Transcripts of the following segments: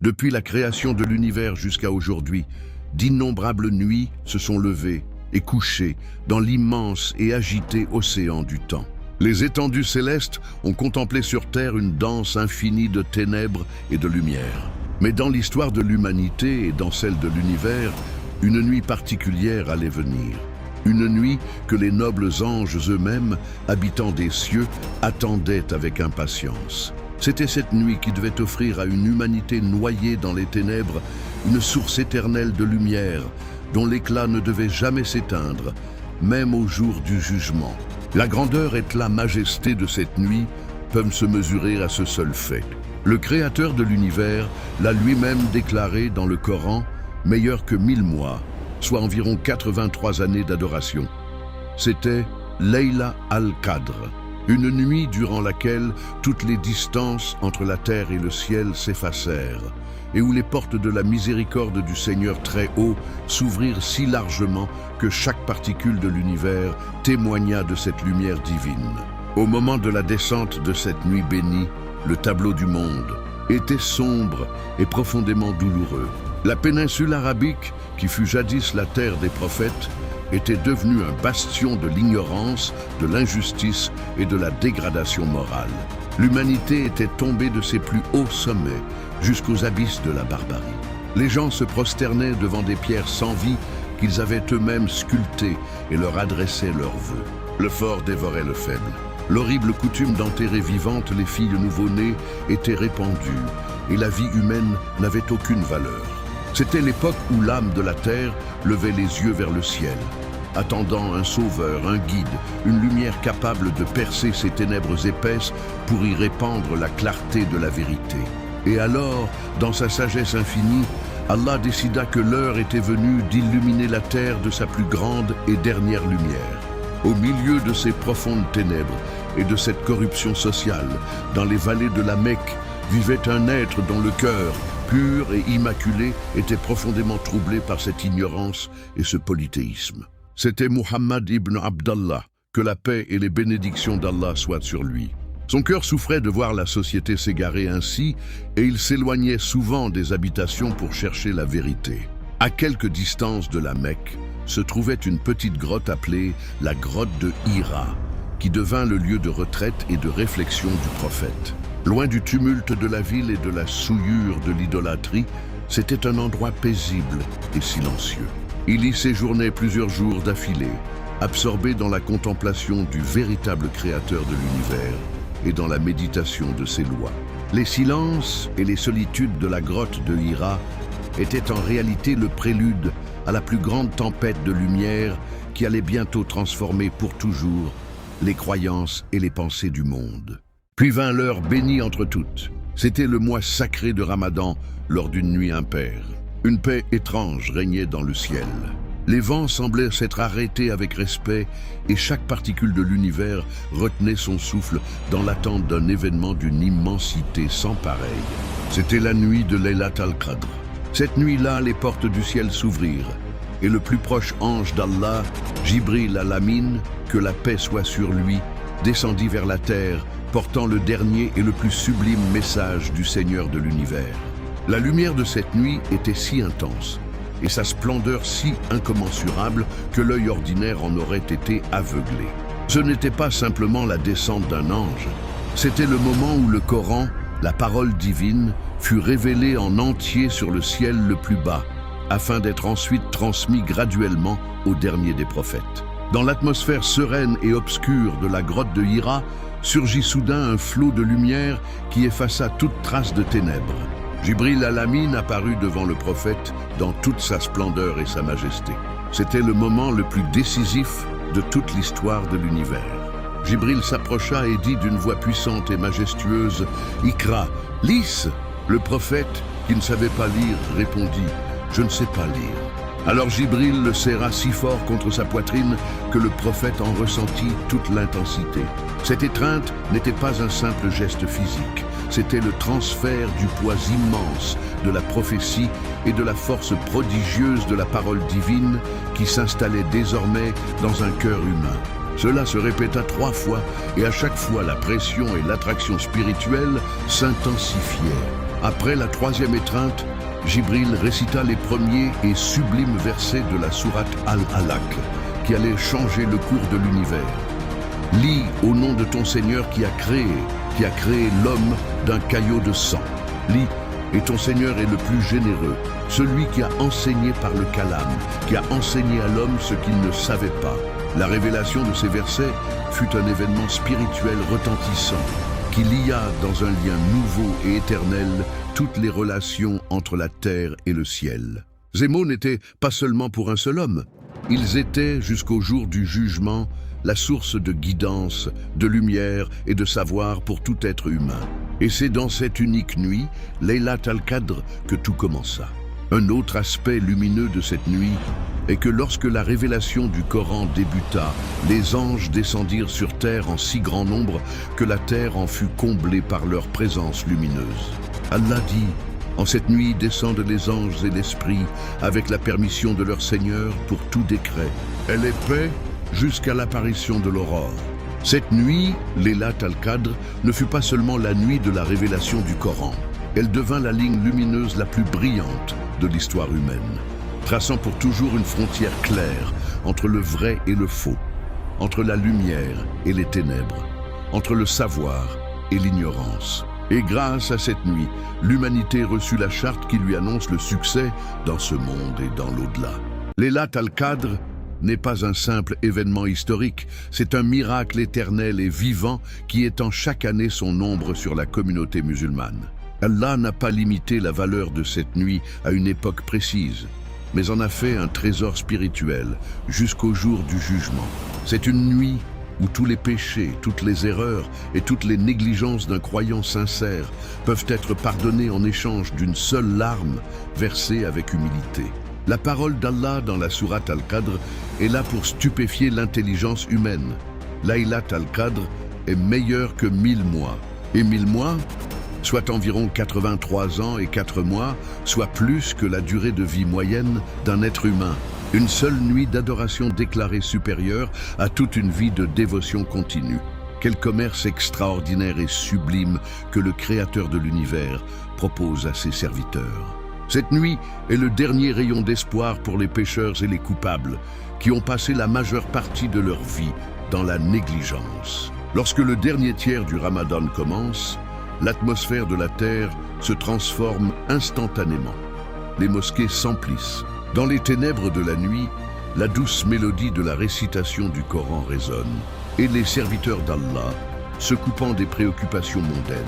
Depuis la création de l'univers jusqu'à aujourd'hui, d'innombrables nuits se sont levées et couchées dans l'immense et agité océan du temps. Les étendues célestes ont contemplé sur Terre une danse infinie de ténèbres et de lumière. Mais dans l'histoire de l'humanité et dans celle de l'univers, une nuit particulière allait venir. Une nuit que les nobles anges eux-mêmes, habitants des cieux, attendaient avec impatience. C'était cette nuit qui devait offrir à une humanité noyée dans les ténèbres une source éternelle de lumière dont l'éclat ne devait jamais s'éteindre, même au jour du jugement. La grandeur et la majesté de cette nuit peuvent se mesurer à ce seul fait. Le Créateur de l'univers l'a lui-même déclaré dans le Coran, meilleur que 1000 mois, soit environ 83 années d'adoration. C'était Layla al-Qadr, une nuit durant laquelle toutes les distances entre la terre et le ciel s'effacèrent, et où les portes de la miséricorde du Seigneur très haut s'ouvrirent si largement que chaque particule de l'univers témoigna de cette lumière divine. Au moment de la descente de cette nuit bénie, le tableau du monde était sombre et profondément douloureux. La péninsule arabique, qui fut jadis la terre des prophètes, était devenue un bastion de l'ignorance, de l'injustice et de la dégradation morale. L'humanité était tombée de ses plus hauts sommets jusqu'aux abysses de la barbarie. Les gens se prosternaient devant des pierres sans vie qu'ils avaient eux-mêmes sculptées et leur adressaient leurs vœux. Le fort dévorait le faible. L'horrible coutume d'enterrer vivantes les filles nouveau-nées était répandue et la vie humaine n'avait aucune valeur. C'était l'époque où l'âme de la terre levait les yeux vers le ciel, attendant un sauveur, un guide, une lumière capable de percer ces ténèbres épaisses pour y répandre la clarté de la vérité. Et alors, dans sa sagesse infinie, Allah décida que l'heure était venue d'illuminer la terre de sa plus grande et dernière lumière. Au milieu de ces profondes ténèbres et de cette corruption sociale, dans les vallées de la Mecque, vivait un être dont le cœur, pur et immaculé, était profondément troublé par cette ignorance et ce polythéisme. C'était Muhammad ibn Abdallah, que la paix et les bénédictions d'Allah soient sur lui. Son cœur souffrait de voir la société s'égarer ainsi, et il s'éloignait souvent des habitations pour chercher la vérité. À quelque distance de la Mecque se trouvait une petite grotte appelée la grotte de Hira, qui devint le lieu de retraite et de réflexion du prophète. Loin du tumulte de la ville et de la souillure de l'idolâtrie, c'était un endroit paisible et silencieux. Il y séjournait plusieurs jours d'affilée, absorbé dans la contemplation du véritable créateur de l'univers et dans la méditation de ses lois. Les silences et les solitudes de la grotte de Hira étaient en réalité le prélude à la plus grande tempête de lumière qui allait bientôt transformer pour toujours les croyances et les pensées du monde. Puis vint l'heure bénie entre toutes. C'était le mois sacré de Ramadan lors d'une nuit impaire. Une paix étrange régnait dans le ciel. Les vents semblaient s'être arrêtés avec respect et chaque particule de l'univers retenait son souffle dans l'attente d'un événement d'une immensité sans pareille. C'était la nuit de Laylat al-Qadr. Cette nuit-là, les portes du ciel s'ouvrirent et le plus proche ange d'Allah, Jibril al-Amin, que la paix soit sur lui, descendit vers la terre, portant le dernier et le plus sublime message du Seigneur de l'univers. La lumière de cette nuit était si intense, et sa splendeur si incommensurable que l'œil ordinaire en aurait été aveuglé. Ce n'était pas simplement la descente d'un ange, c'était le moment où le Coran, la parole divine, fut révélé en entier sur le ciel le plus bas, afin d'être ensuite transmis graduellement au dernier des prophètes. Dans l'atmosphère sereine et obscure de la grotte de Hira, surgit soudain un flot de lumière qui effaça toute trace de ténèbres. Jibril al-Amin apparut devant le prophète dans toute sa splendeur et sa majesté. C'était le moment le plus décisif de toute l'histoire de l'univers. Jibril s'approcha et dit d'une voix puissante et majestueuse « Iqra, lis !» Le prophète, qui ne savait pas lire, répondit « Je ne sais pas lire ». Alors Jibril le serra si fort contre sa poitrine que le prophète en ressentit toute l'intensité. Cette étreinte n'était pas un simple geste physique, c'était le transfert du poids immense de la prophétie et de la force prodigieuse de la parole divine qui s'installait désormais dans un cœur humain. Cela se répéta 3 fois et à chaque fois la pression et l'attraction spirituelle s'intensifiaient. Après la troisième étreinte, Jibril récita les premiers et sublimes versets de la sourate Al-Alaq, qui allait changer le cours de l'univers. Lis au nom de ton Seigneur qui a créé l'homme d'un caillot de sang. Lis, et ton Seigneur est le plus généreux, celui qui a enseigné par le calame, qui a enseigné à l'homme ce qu'il ne savait pas. La révélation de ces versets fut un événement spirituel retentissant, qui lia dans un lien nouveau et éternel toutes les relations entre la terre et le ciel. Ces mots n'étaient pas seulement pour un seul homme, ils étaient, jusqu'au jour du jugement, la source de guidance, de lumière et de savoir pour tout être humain. Et c'est dans cette unique nuit, Laylat al-Qadr, que tout commença. Un autre aspect lumineux de cette nuit est que lorsque la révélation du Coran débuta, les anges descendirent sur terre en si grand nombre que la terre en fut comblée par leur présence lumineuse. Allah dit: en cette nuit descendent les anges et l'esprit avec la permission de leur Seigneur pour tout décret. Elle est paix jusqu'à l'apparition de l'aurore. Cette nuit, Laylat al-Qadr, ne fut pas seulement la nuit de la révélation du Coran. Elle devint la ligne lumineuse la plus brillante de l'histoire humaine, traçant pour toujours une frontière claire entre le vrai et le faux, entre la lumière et les ténèbres, entre le savoir et l'ignorance. Et grâce à cette nuit, l'humanité reçut la charte qui lui annonce le succès dans ce monde et dans l'au-delà. Laylat al-Qadr n'est pas un simple événement historique, c'est un miracle éternel et vivant qui étend chaque année son ombre sur la communauté musulmane. Allah n'a pas limité la valeur de cette nuit à une époque précise, mais en a fait un trésor spirituel jusqu'au jour du jugement. C'est une nuit où tous les péchés, toutes les erreurs et toutes les négligences d'un croyant sincère peuvent être pardonnés en échange d'une seule larme versée avec humilité. La parole d'Allah dans la sourate Al-Qadr est là pour stupéfier l'intelligence humaine. Laylat al-Qadr est meilleur que 1000 mois. Et 1000 mois, soit environ 83 ans et 4 mois, soit plus que la durée de vie moyenne d'un être humain. Une seule nuit d'adoration déclarée supérieure à toute une vie de dévotion continue. Quel commerce extraordinaire et sublime que le Créateur de l'univers propose à ses serviteurs. Cette nuit est le dernier rayon d'espoir pour les pécheurs et les coupables, qui ont passé la majeure partie de leur vie dans la négligence. Lorsque le dernier tiers du Ramadan commence, l'atmosphère de la terre se transforme instantanément. Les mosquées s'emplissent. Dans les ténèbres de la nuit, la douce mélodie de la récitation du Coran résonne, et les serviteurs d'Allah, se coupant des préoccupations mondaines,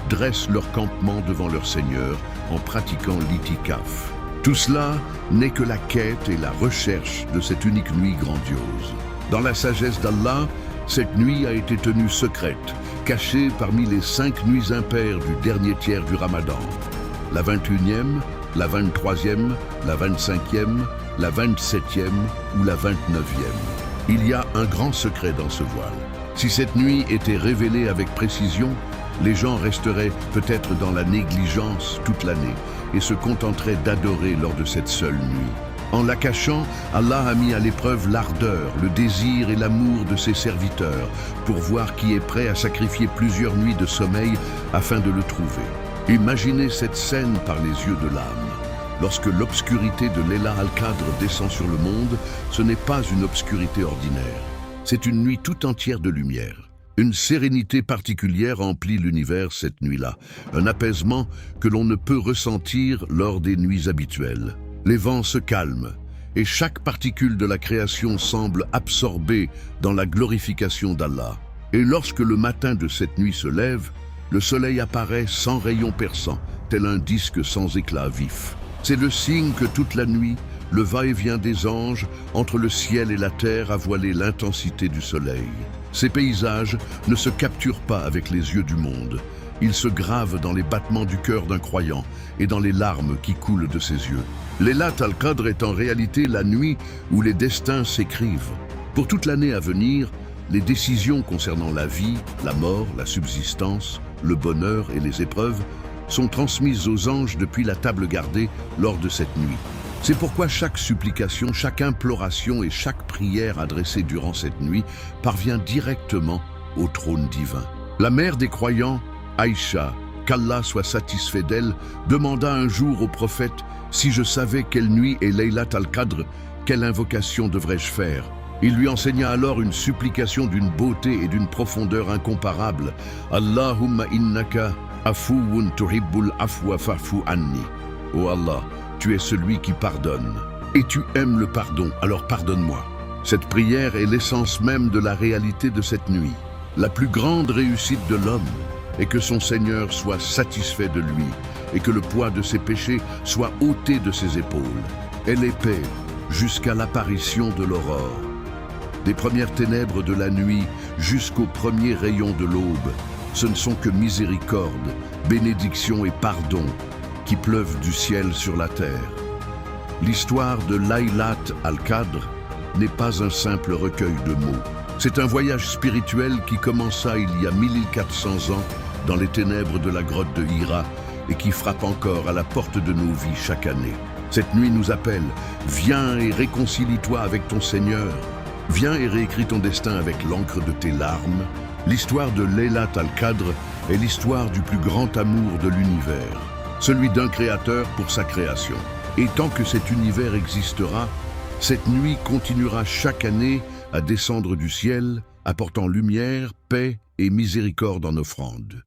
dressent leur campement devant leur Seigneur en pratiquant l'itikaf. Tout cela n'est que la quête et la recherche de cette unique nuit grandiose. Dans la sagesse d'Allah, cette nuit a été tenue secrète, cachée parmi les 5 nuits impaires du dernier tiers du Ramadan. La 21e, la 23e, la 25e, la 27e ou la 29e. Il y a un grand secret dans ce voile. Si cette nuit était révélée avec précision, les gens resteraient peut-être dans la négligence toute l'année et se contenteraient d'adorer lors de cette seule nuit. En la cachant, Allah a mis à l'épreuve l'ardeur, le désir et l'amour de ses serviteurs pour voir qui est prêt à sacrifier plusieurs nuits de sommeil afin de le trouver. Imaginez cette scène par les yeux de l'âme. Lorsque l'obscurité de Laylat al-Qadr descend sur le monde, ce n'est pas une obscurité ordinaire. C'est une nuit tout entière de lumière. Une sérénité particulière emplit l'univers cette nuit-là, un apaisement que l'on ne peut ressentir lors des nuits habituelles. Les vents se calment et chaque particule de la création semble absorbée dans la glorification d'Allah. Et lorsque le matin de cette nuit se lève, le soleil apparaît sans rayon perçant, tel un disque sans éclat vif. C'est le signe que toute la nuit, le va-et-vient des anges entre le ciel et la terre a voilé l'intensité du soleil. Ces paysages ne se capturent pas avec les yeux du monde. Ils se gravent dans les battements du cœur d'un croyant et dans les larmes qui coulent de ses yeux. Laylat al-Qadr est en réalité la nuit où les destins s'écrivent. Pour toute l'année à venir, les décisions concernant la vie, la mort, la subsistance, le bonheur et les épreuves sont transmises aux anges depuis la table gardée lors de cette nuit. C'est pourquoi chaque supplication, chaque imploration et chaque prière adressée durant cette nuit parvient directement au trône divin. La mère des croyants, Aïcha, qu'Allah soit satisfait d'elle, demanda un jour au prophète « Si je savais quelle nuit est Laylat al-Qadr, quelle invocation devrais-je faire ?» Il lui enseigna alors une supplication d'une beauté et d'une profondeur incomparables. « Allahumma innaka afuwun tuhibbul afwa fa'fu anni » Ô Allah, tu es celui qui pardonne. Et tu aimes le pardon, alors pardonne-moi. Cette prière est l'essence même de la réalité de cette nuit. La plus grande réussite de l'homme est que son Seigneur soit satisfait de lui et que le poids de ses péchés soit ôté de ses épaules. Elle est paix jusqu'à l'apparition de l'aurore. Des premières ténèbres de la nuit jusqu'aux premiers rayons de l'aube, ce ne sont que miséricorde, bénédiction et pardon qui pleuvent du ciel sur la terre. L'histoire de Laylat al-Qadr n'est pas un simple recueil de mots. C'est un voyage spirituel qui commença il y a 1400 ans dans les ténèbres de la grotte de Hira et qui frappe encore à la porte de nos vies chaque année. Cette nuit nous appelle « Viens et réconcilie-toi avec ton Seigneur. Viens et réécris ton destin avec l'encre de tes larmes. » L'histoire de Laylat al-Qadr est l'histoire du plus grand amour de l'univers, celui d'un créateur pour sa création. Et tant que cet univers existera, cette nuit continuera chaque année à descendre du ciel, apportant lumière, paix et miséricorde en offrande.